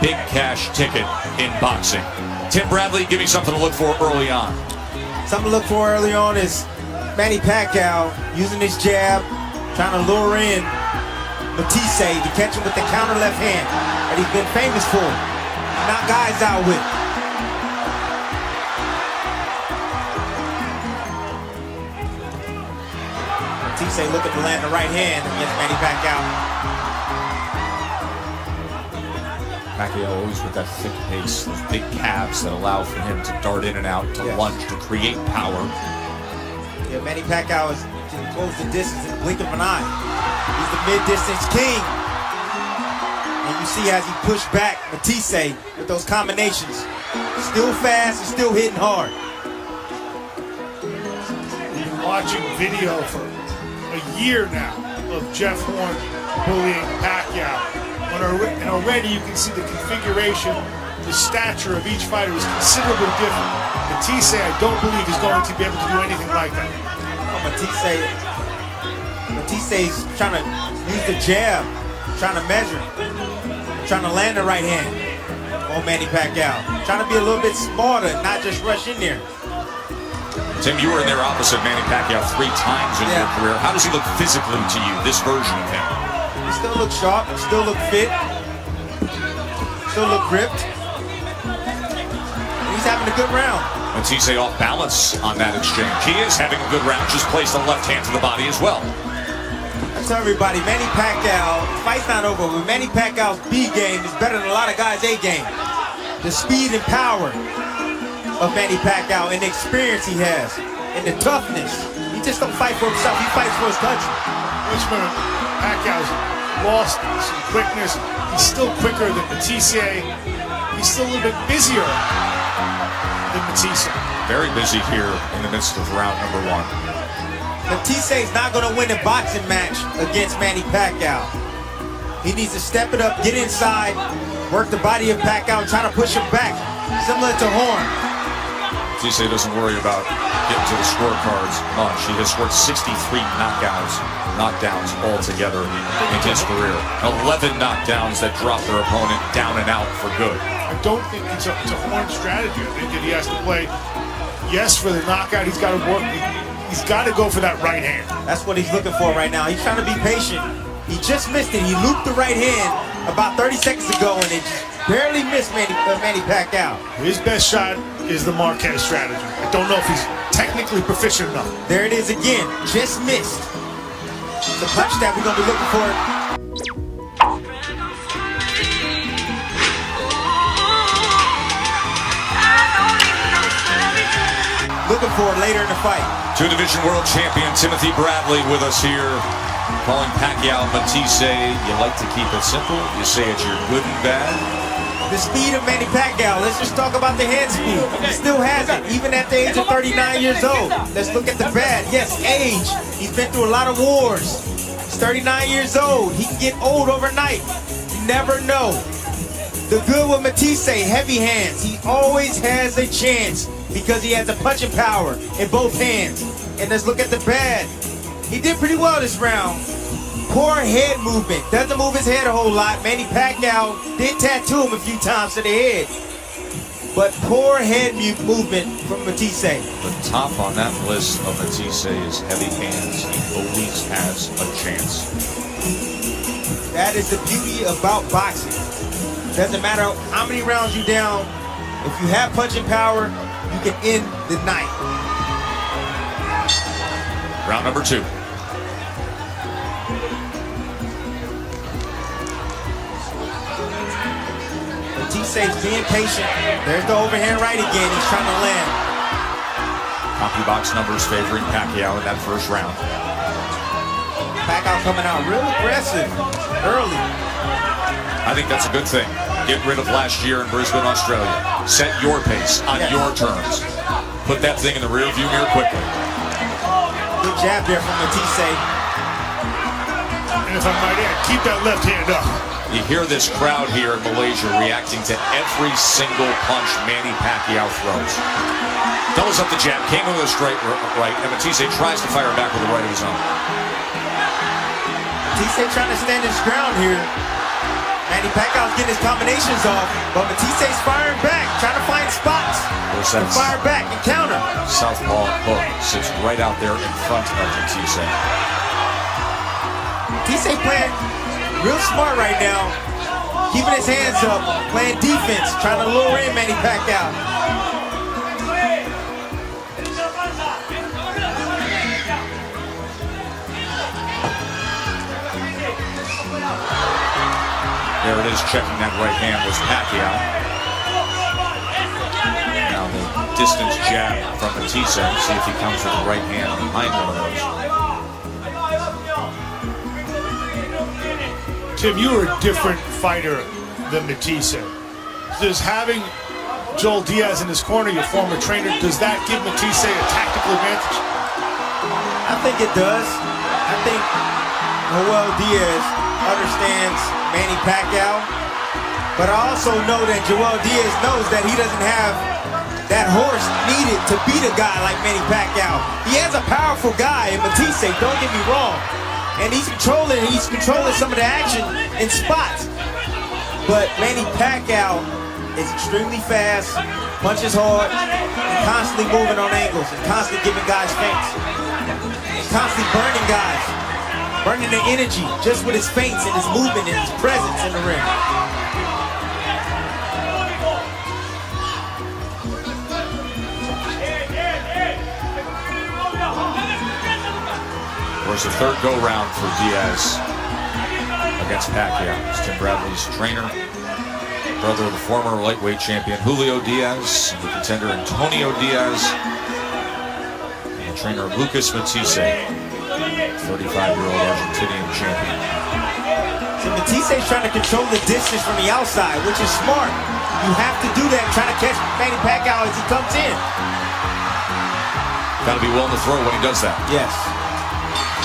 big cash ticket in boxing. Tim Bradley, give me something to look for early on. Something to look for early on is Manny Pacquiao using his jab, trying to lure in Matthysse to catch him with the counter left hand that he's been famous for. Knock guys out with. Matthysse looking to land the right hand against Manny Pacquiao. Pacquiao always with that thick pace, those big calves that allow for him to dart in and out, to lunge, to create power. Yeah, Manny Pacquiao can close the distance in the blink of an eye. He's the mid-distance king. And you see as he pushed back Matthysse with those combinations. Still fast and still hitting hard. We've been watching video for a year now of Jeff Horn bullying Pacquiao. And already you can see the configuration, the stature of each fighter is considerably different. Matthysse, I don't believe, is going to be able to do anything like that. Matthysse trying to use the jab, trying to measure, trying to land the right hand on Manny Pacquiao. Trying to be a little bit smarter, not just rush in there. Tim, you were in there opposite Manny Pacquiao 3 times in your career. How does he look physically to you, this version of him? He still looks sharp, still look fit, still look gripped. He's having a good round. Matthysse off balance on that exchange. He is having a good round, just placed a left hand to the body as well. I tell everybody, Manny Pacquiao, fight's not over, but Manny Pacquiao's B game is better than a lot of guys' A game. The speed and power of Manny Pacquiao and the experience he has and the toughness. He just don't fight for himself, he fights for his country. Richmond, Pacquiao's lost some quickness. He's still quicker than Matthysse. He's still a little bit busier than Matthysse. Very busy here in the midst of round number 1. Matthysse is not going to win a boxing match against Manny Pacquiao. He needs to step it up, get inside, work the body of Pacquiao, and try to push him back, similar to Horn. Matthysse doesn't worry about getting to the scorecards much. He has scored 63 knockdowns altogether in his career. 11 knockdowns that drop their opponent down and out for good. I don't think it's a Horn strategy. I think that he has to play, yes, for the knockout. He's got to work. He's got to go for that right hand. That's what he's looking for right now. He's trying to be patient. He just missed it. He looped the right hand about 30 seconds ago, and it just barely missed Manny Pacquiao. His best shot is the Marquez strategy. I don't know if he's technically proficient enough. There it is again. Just missed. The punch that we're going to be looking for. Looking for it later in the fight. 2-division world champion Timothy Bradley with us here, calling Pacquiao Matthysse. You like to keep it simple. You say it's your good and bad. The speed of Manny Pacquiao. Let's just talk about the hand speed. He still has it, even at the age of 39 years old. Let's look at the bad. Yes, age. He's been through a lot of wars. He's 39 years old. He can get old overnight. You never know. The good with Matthysse, heavy hands. He always has a chance because he has the punching power in both hands. And let's look at the bad. He did pretty well this round. Poor head movement. Doesn't move his head a whole lot. Manny Pacquiao did tattoo him a few times to the head. But poor head movement from Matthysse. The top on that list of Matthysse is heavy hands. He always has a chance. That is the beauty about boxing. Doesn't matter how many rounds you're down. If you have punching power, you can end the night. Round number 2. Matthysse being patient. There's the overhand right again. He's trying to land. CompuBox numbers favoring Pacquiao in that first round. Pacquiao coming out real aggressive early. I think that's a good thing. Get rid of last year in Brisbane, Australia. Set your pace on your terms. Put that thing in the rearview mirror quickly. Good jab there from Matthysse. And if I might add, keep that left hand up. You hear this crowd here in Malaysia reacting to every single punch Manny Pacquiao throws. Doubles up the jab, came with a straight right, and Matthysse tries to fire back with the right of his own. Matthysse trying to stand his ground here. Manny Pacquiao's getting his combinations off, but Matthysse's firing back, trying to find spots to fire back and counter. Southpaw hook sits right out there in front of Matthysse. Matthysse playing real smart right now, keeping his hands up, playing defense, trying to lure in Manny Pacquiao. There it is, checking that right hand was Pacquiao. Now the distance jab from Matthysse. See if he comes with the right hand behind one of those. Tim, you are a different fighter than Matthysse. Does having Joel Diaz in his corner, your former trainer, does that give Matthysse a tactical advantage? I think it does. I think Joel Diaz understands Manny Pacquiao, but I also know that Joel Diaz knows that he doesn't have that horse needed to beat a guy like Manny Pacquiao. He has a powerful guy in Matthysse, don't get me wrong, and he's controlling some of the action in spots. But Manny Pacquiao is extremely fast, punches hard, and constantly moving on angles, and constantly giving guys feints, and constantly burning guys. Burning the energy just with his feints and his movement and his presence in the ring. Of course, the third go-round for Diaz against Pacquiao. It's Tim Bradley's trainer, brother of the former lightweight champion Julio Diaz, the contender Antonio Diaz, and the trainer Lucas Matthysse, 35-year-old Argentinian champion. So Matthysse's trying to control the distance from the outside, which is smart. You have to do that, trying to catch Manny Pacquiao as he comes in. Got to be willing to throw when he does that. Yes.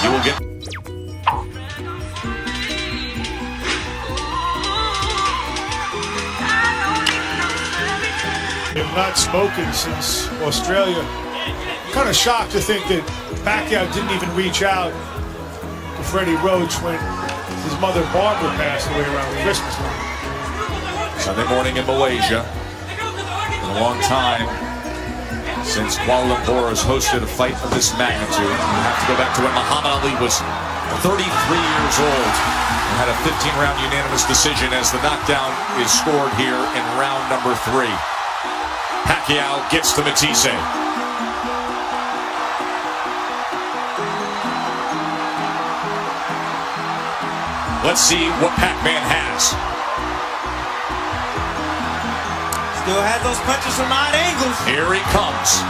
You will get... They've not spoken since Australia. I'm kind of shocked to think that Pacquiao didn't even reach out to Freddie Roach when his mother Barbara passed away around Christmas time. Sunday morning in Malaysia. In a long time since Kuala Lumpur has hosted a fight of this magnitude. You have to go back to when Muhammad Ali was 33 years old and had a 15-round unanimous decision as the knockdown is scored here in round number 3. Pacquiao gets to Matthysse. Let's see what Pac-Man has. Still has those punches from odd angles. Here he comes.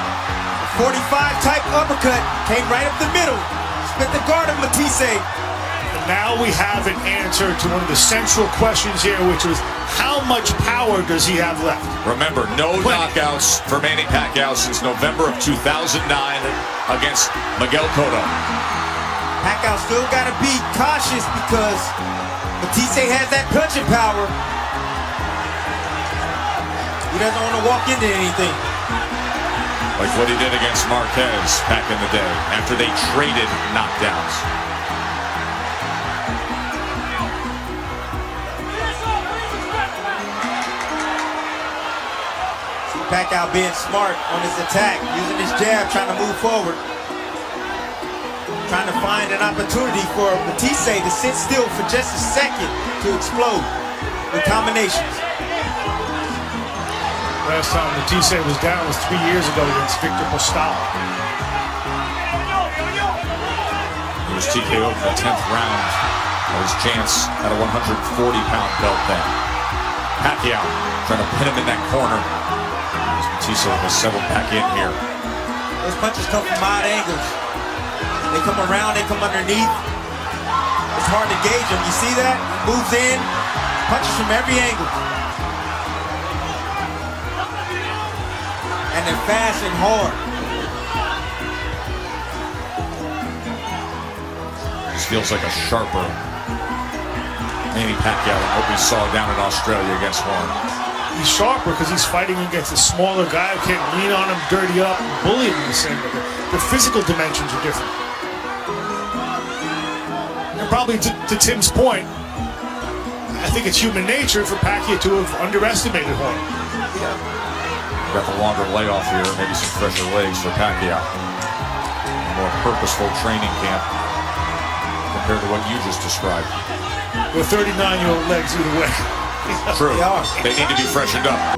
45 type uppercut came right up the middle. Split the guard of Matthysse. And now we have an answer to one of the central questions here, which was how much power does he have left? Remember, no knockouts for Manny Pacquiao since November of 2009 against Miguel Cotto. Pacquiao still got to be cautious because Matthysse has that punching power. He doesn't want to walk into anything. Like what he did against Marquez back in the day after they traded knockdowns. See Pacquiao being smart on his attack, using his jab, trying to move forward. Trying to find an opportunity for Matthysse to sit still for just a second to explode with combinations. Last time Matthysse was down was 3 years ago against Victor Postol. He was TKO'd in the 10th round of his chance at a 140-pound belt then. Pacquiao trying to pin him in that corner. Matthysse has settled back in here. Those punches come from odd angles. They come around, they come underneath. It's hard to gauge them. You see that? Moves in, punches from every angle. And they're fast and hard. This feels like a sharper Manny Pacquiao than what we saw down in Australia against Horn. He's sharper because he's fighting against a smaller guy who can't lean on him, dirty up, and bully him in the same way. The physical dimensions are different. And probably to Tim's point, I think it's human nature for Pacquiao to have underestimated Horn. Got the longer layoff here, maybe some fresher legs for Pacquiao. A more purposeful training camp compared to what you just described. With 39-year-old legs either way. True. They need to be freshened up.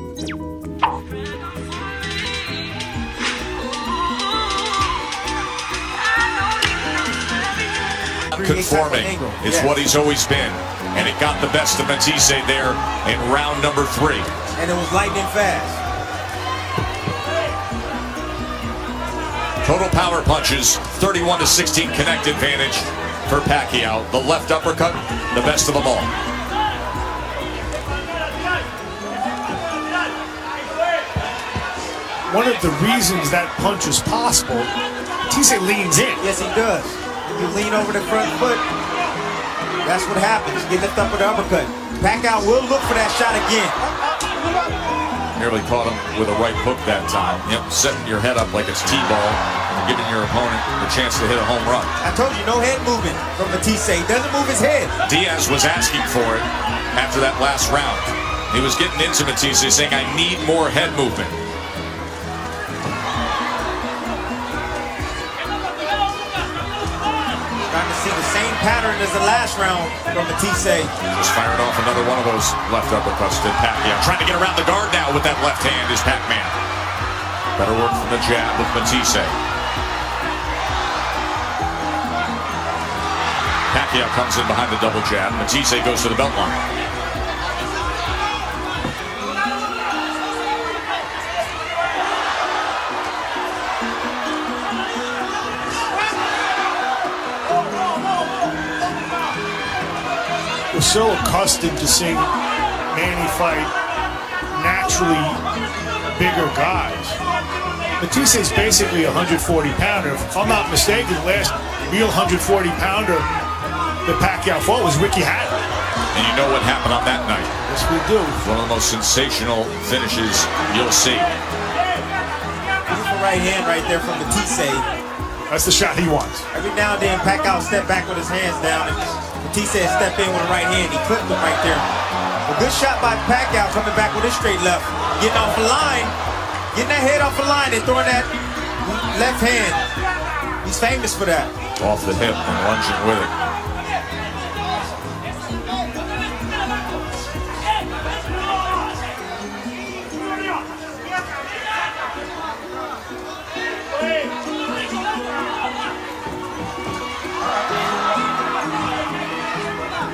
Conforming. It's what he's always been. And it got the best of Matthysse there in round number 3. And it was lightning fast. Total power punches, 31-16 connect advantage for Pacquiao. The left uppercut, the best of them all. One of the reasons that punch is possible, Matthysse leans in. Yes, he does. If you lean over the front foot, that's what happens. You lift up with the uppercut. Pacquiao will look for that shot again. Nearly caught him with a right hook that time. Yep, setting your head up like it's T-ball and giving your opponent the chance to hit a home run. I told you, no head movement from Matthysse. He doesn't move his head. Diaz was asking for it after that last round. He was getting into Matthysse saying, I need more head movement. Trying to see the same pattern as the last round from Matthysse. Just fired off another one of those left uppercuts to Pacquiao. Trying to get around the guard now with that left hand is Pac-Man. Better work from the jab with Matthysse. Pacquiao comes in behind the double jab. Matthysse goes to the belt line. We're so accustomed to seeing Manny fight naturally bigger guys. Matthysse is basically a 140-pounder. If I'm not mistaken, the last real 140-pounder that Pacquiao fought was Ricky Hatton. And you know what happened on that night. Yes, we do. One of the most sensational finishes you'll see. Beautiful right hand right there from Matthysse. That's the shot he wants. Every now and then, Pacquiao step back with his hands down, and Matthysse step in with a right hand. He clipped him right there. A good shot by Pacquiao coming back with his straight left. Getting off the line, getting that head off the line and throwing that left hand. He's famous for that. Off the hip and lunging with it.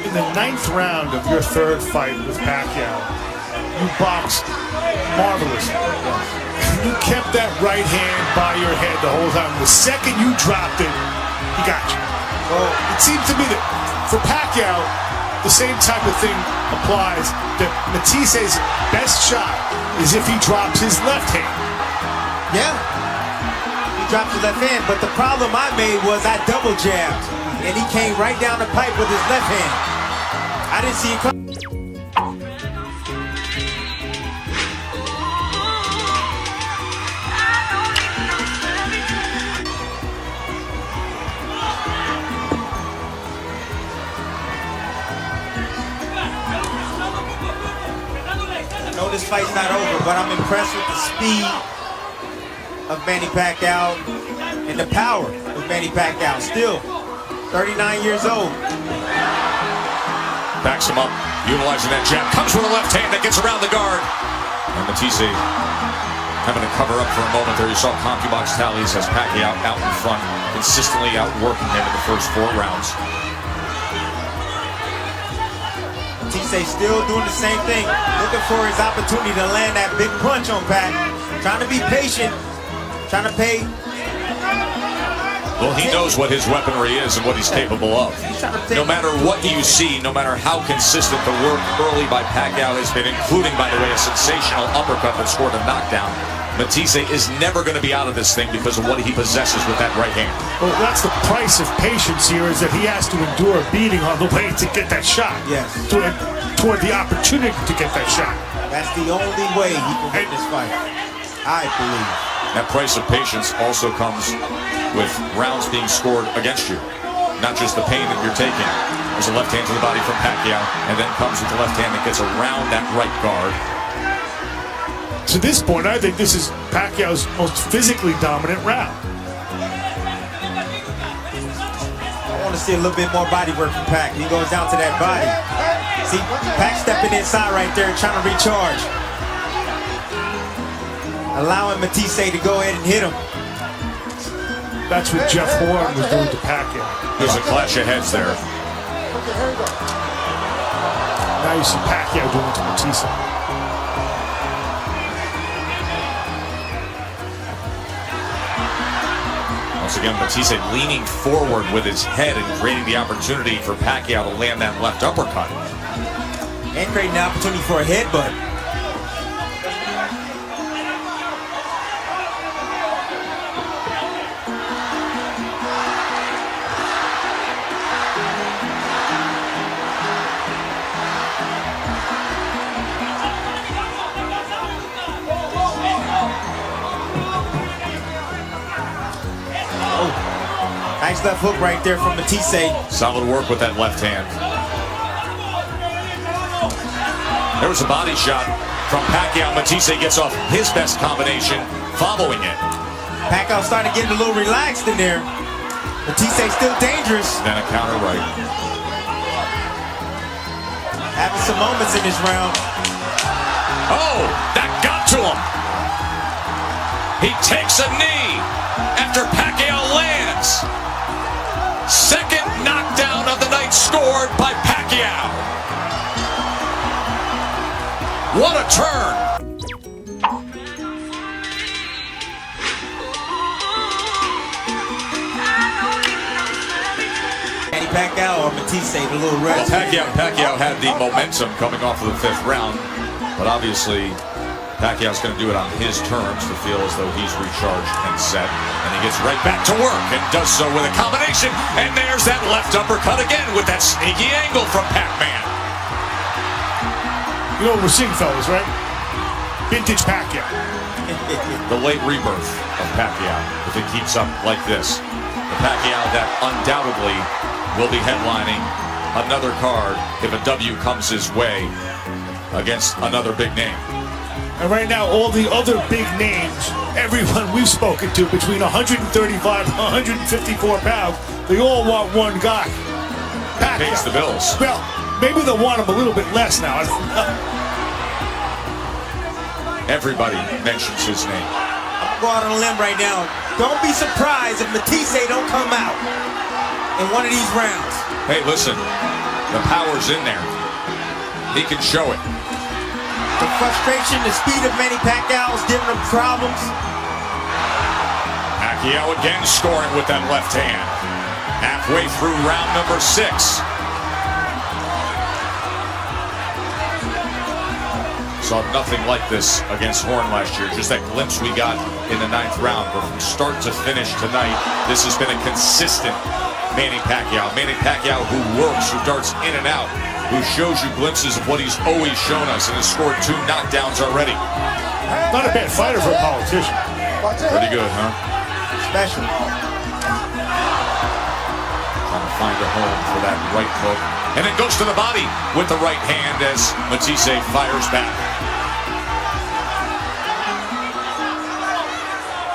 In the 9th round of your 3rd fight with Pacquiao, you boxed marvelously. You kept that right hand by your head the whole time. The second you dropped it, he got you. Well, it seems to me that for Pacquiao, the same type of thing applies. That Mathisse's best shot is if he drops his left hand. Yeah, he dropped his left hand, but the problem I made was I double jabbed, and he came right down the pipe with his left hand. I didn't see it come. I know this fight's not over, but I'm impressed with the speed of Manny Pacquiao and the power of Manny Pacquiao. Still 39 years old. Backs him up, utilizing that jab. Comes with a left hand that gets around the guard. And Matthysse having to cover up for a moment there. You saw CompuBox tallies as Pacquiao out in front, consistently outworking him in the first 4 rounds. Matthysse still doing the same thing, looking for his opportunity to land that big punch on Pac. Trying to be patient, trying to pay. Well, he knows what his weaponry is and what he's capable of. No matter what you see, no matter how consistent the work early by Pacquiao has been, including, by the way, a sensational uppercut that scored a knockdown, Matthysse is never going to be out of this thing because of what he possesses with that right hand. Well, that's the price of patience here, is that he has to endure a beating on the way to get that shot. Yes. Toward the opportunity to get that shot. That's the only way he can win this fight, I believe. That price of patience also comes with rounds being scored against you, not just the pain that you're taking. There's a left hand to the body from Pacquiao, and then comes with the left hand that gets around that right guard. To this point, I think this is Pacquiao's most physically dominant round. I want to see a little bit more body work from Pac. He goes down to that body. See, Pac stepping inside right there, trying to recharge. Allowing Matthysse to go ahead and hit him. That's what Jeff Horn was doing to Pacquiao. There's a clash of heads there. Now you see Pacquiao doing it to Matthysse. Once again, Matthysse leaning forward with his head and creating the opportunity for Pacquiao to land that left uppercut. And creating the opportunity for a headbutt. Nice left hook right there from Matthysse. Solid work with that left hand. There was a body shot from Pacquiao. Matthysse gets off his best combination following it. Pacquiao started getting a little relaxed in there. Matthysse still dangerous. Then a counter right. Having some moments in this round. Oh, that got to him. He takes a knee after Pacquiao lands. Second knockdown of the night scored by Pacquiao. What a turn. Manny Pacquiao or Matthysse, a little rest. Pacquiao had the momentum coming off of the fifth round, but obviously Pacquiao's going to do it on his terms to feel as though he's recharged and set. And he gets right back to work and does so with a combination. And there's that left uppercut again with that sneaky angle from Pac-Man. You know what we're seeing, fellas, right? Vintage Pacquiao. The late rebirth of Pacquiao, if it keeps up like this. The Pacquiao that undoubtedly will be headlining another card if a W comes his way against another big name. And right now, all the other big names, everyone we've spoken to between 135 and 154 pounds, they all want one guy. Pacquiao. Pays the bills. Well, maybe they'll want him a little bit less now. I don't know. Everybody mentions his name. I'm going to go out on a limb right now. Don't be surprised if Matthysse don't come out in one of these rounds. Hey, listen, the power's in there. He can show it. The frustration, the speed of Manny Pacquiao is giving him problems. Pacquiao again scoring with that left hand. Halfway through round number 6. Saw nothing like this against Horn last year. Just that glimpse we got in the 9th round. But from start to finish tonight, this has been a consistent Manny Pacquiao. Manny Pacquiao who works, who darts in and out, who shows you glimpses of what he's always shown us and has scored 2 knockdowns already. Not a bad fighter for a politician. Pretty good, huh? Special. Trying to find a home for that right hook. And then goes to the body with the right hand as Matthysse fires back.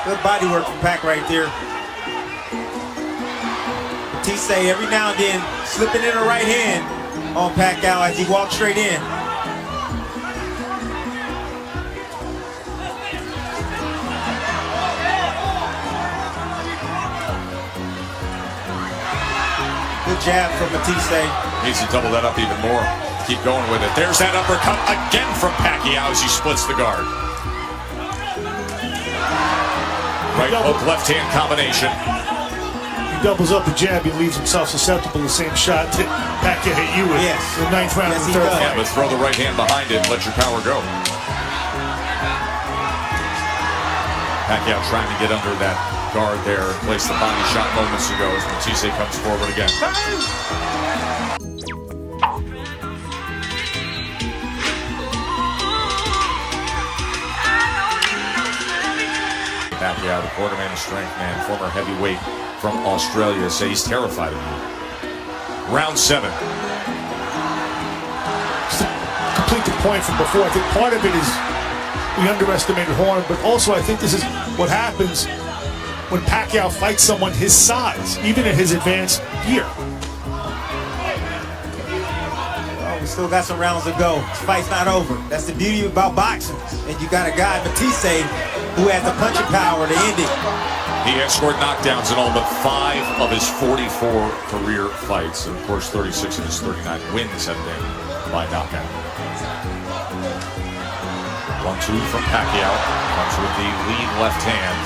Good body work from Pac right there. Matthysse every now and then slipping in a right hand on Pacquiao as he walks straight in. Good jab from Matthysse. Needs to double that up even more. Keep going with it. There's that uppercut again from Pacquiao as he splits the guard. Right hook, left hand combination. He doubles up the jab, he leaves himself susceptible to the same shot that Pacquiao hit you with. Yes. In the 9th round Yes, of the he 3rd does. Yeah, fight. but throw the right hand behind it and let your power go. Pacquiao trying to get under that guard there and place the body shot moments ago as Matthysse comes forward again. Pacquiao, the quarterman of strength man, former heavyweight from Australia, say he's terrified of you. Round 7. Just to complete the point from before, I think part of it is we underestimated Horn, but also I think this is what happens when Pacquiao fights someone his size, even at his advanced year. Well, we still got some rounds to go. This fight's not over. That's the beauty about boxing. And you got a guy, Matthysse, who has the punching power to end it. He has scored knockdowns in all but 5 of his 44 career fights. And of course, 36 of his 39 wins have been by knockout. 1-2 from Pacquiao. Comes with the lead left hand.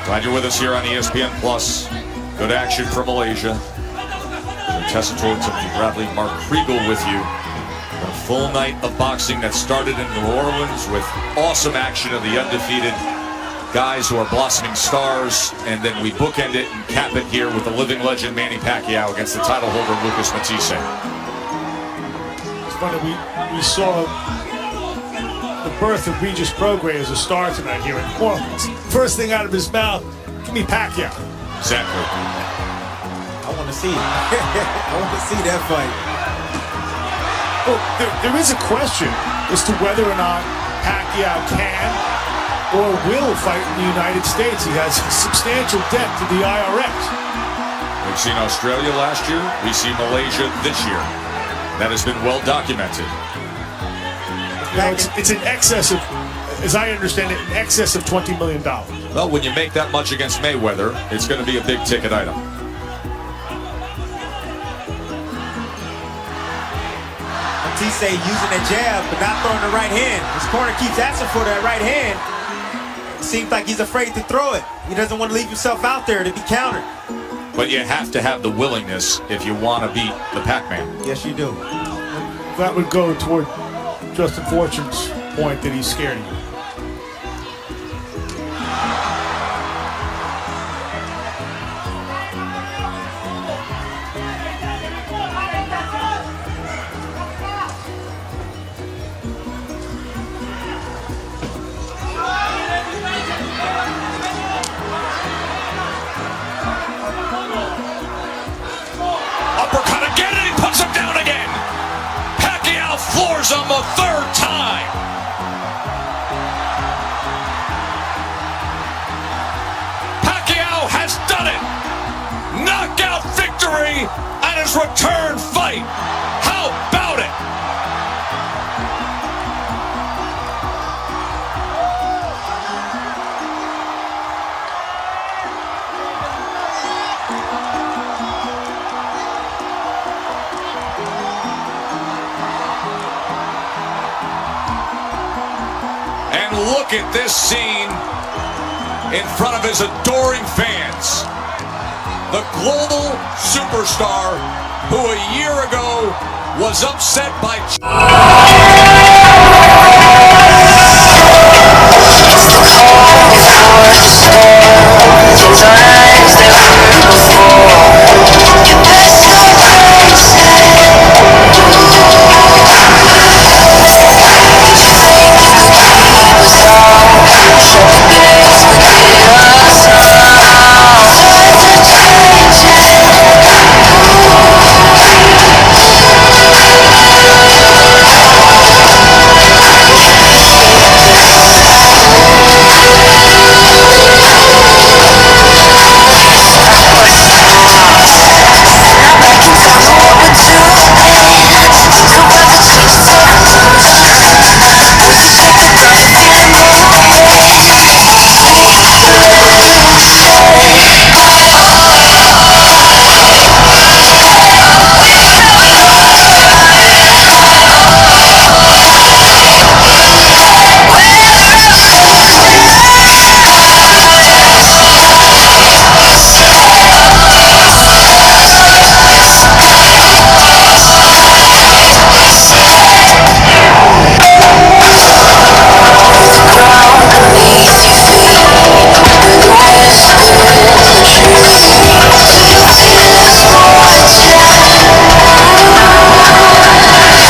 Glad you're with us here on ESPN Plus. Good action from Malaysia. Tessa Torres, Timothy Bradley, Mark Kriegel with you. A full night of boxing that started in New Orleans with awesome action of the undefeated guys who are blossoming stars, and then we bookend it and cap it here with the living legend Manny Pacquiao against the title holder Lucas Matthysse. It's funny, we saw the birth of Regis Prograis as a star tonight here in New Orleans. First thing out of his mouth, give me Pacquiao. Exactly. I want to see it. I want to see that fight. Well, there is a question as to whether or not Pacquiao can or will fight in the United States. He has substantial debt to the IRS. We've seen Australia last year. We see Malaysia this year. That has been well documented. You know, it's in excess of, as I understand it, in excess of $20 million. Well, when you make that much against Mayweather, it's going to be a big ticket item. Matthysse using a jab, but not throwing the right hand. His corner keeps asking for that right hand. It seems like he's afraid to throw it. He doesn't want to leave himself out there to be countered. But you have to have the willingness if you want to beat the Pac-Man. Yes, you do. That would go toward Justin Fortune's point that he's scared of you. Uppercut again, and he puts him down again. Pacquiao floors him a 3rd time. Pacquiao has done it. Knockout victory and his return fight. How about it? And look at this scene in front of his adoring fans. The global superstar who a year ago was upset by